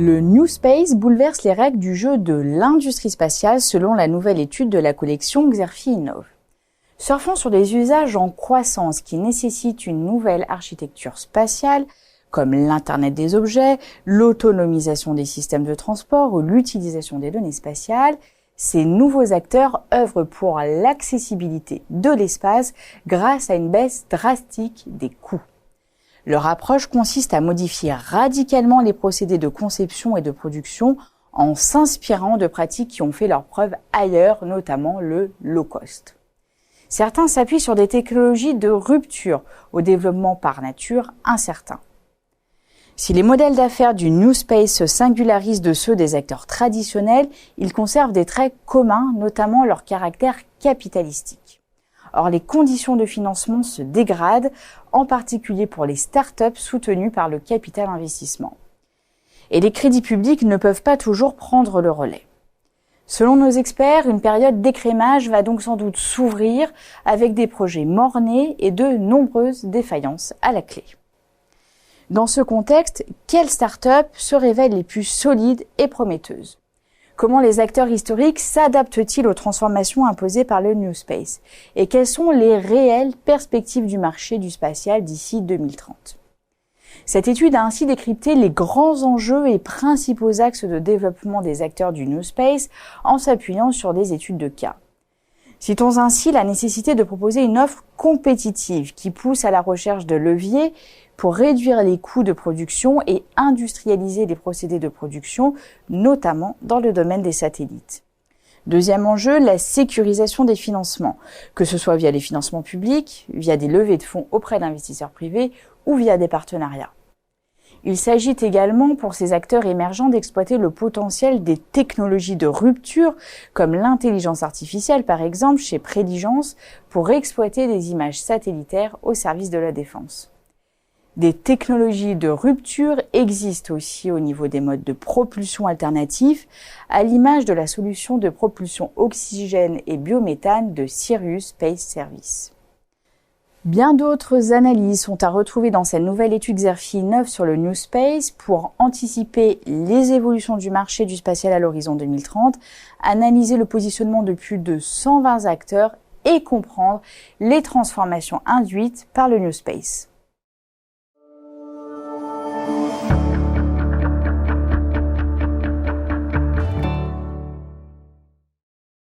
Le New Space bouleverse les règles du jeu de l'industrie spatiale selon la nouvelle étude de la collection Xerfi Innov. Surfant sur des usages en croissance qui nécessitent une nouvelle architecture spatiale, comme l'Internet des objets, l'autonomisation des systèmes de transport ou l'utilisation des données spatiales, ces nouveaux acteurs œuvrent pour l'accessibilité de l'espace grâce à une baisse drastique des coûts. Leur approche consiste à modifier radicalement les procédés de conception et de production en s'inspirant de pratiques qui ont fait leurs preuves ailleurs, notamment le low cost. Certains s'appuient sur des technologies de rupture, au développement par nature incertain. Si les modèles d'affaires du New Space se singularisent de ceux des acteurs traditionnels, ils conservent des traits communs, notamment leur caractère capitalistique. Or, les conditions de financement se dégradent, en particulier pour les startups soutenues par le capital investissement. Et les crédits publics ne peuvent pas toujours prendre le relais. Selon nos experts, une période d'écrémage va donc sans doute s'ouvrir avec des projets mort-nés et de nombreuses défaillances à la clé. Dans ce contexte, quelles startups se révèlent les plus solides et prometteuses ? Comment les acteurs historiques s'adaptent-ils aux transformations imposées par le New Space ? Et quelles sont les réelles perspectives du marché du spatial d'ici 2030 ? Cette étude a ainsi décrypté les grands enjeux et principaux axes de développement des acteurs du New Space en s'appuyant sur des études de cas. Citons ainsi la nécessité de proposer une offre compétitive qui pousse à la recherche de leviers pour réduire les coûts de production et industrialiser les procédés de production, notamment dans le domaine des satellites. Deuxième enjeu, la sécurisation des financements, que ce soit via les financements publics, via des levées de fonds auprès d'investisseurs privés ou via des partenariats. Il s'agit également pour ces acteurs émergents d'exploiter le potentiel des technologies de rupture, comme l'intelligence artificielle par exemple chez Préligence, pour exploiter des images satellitaires au service de la défense. Des technologies de rupture existent aussi au niveau des modes de propulsion alternatifs, à l'image de la solution de propulsion oxygène et biométhane de Sirius Space Service. Bien d'autres analyses sont à retrouver dans cette nouvelle étude Xerfi Innov sur le New Space pour anticiper les évolutions du marché du spatial à l'horizon 2030, analyser le positionnement de plus de 120 acteurs et comprendre les transformations induites par le New Space.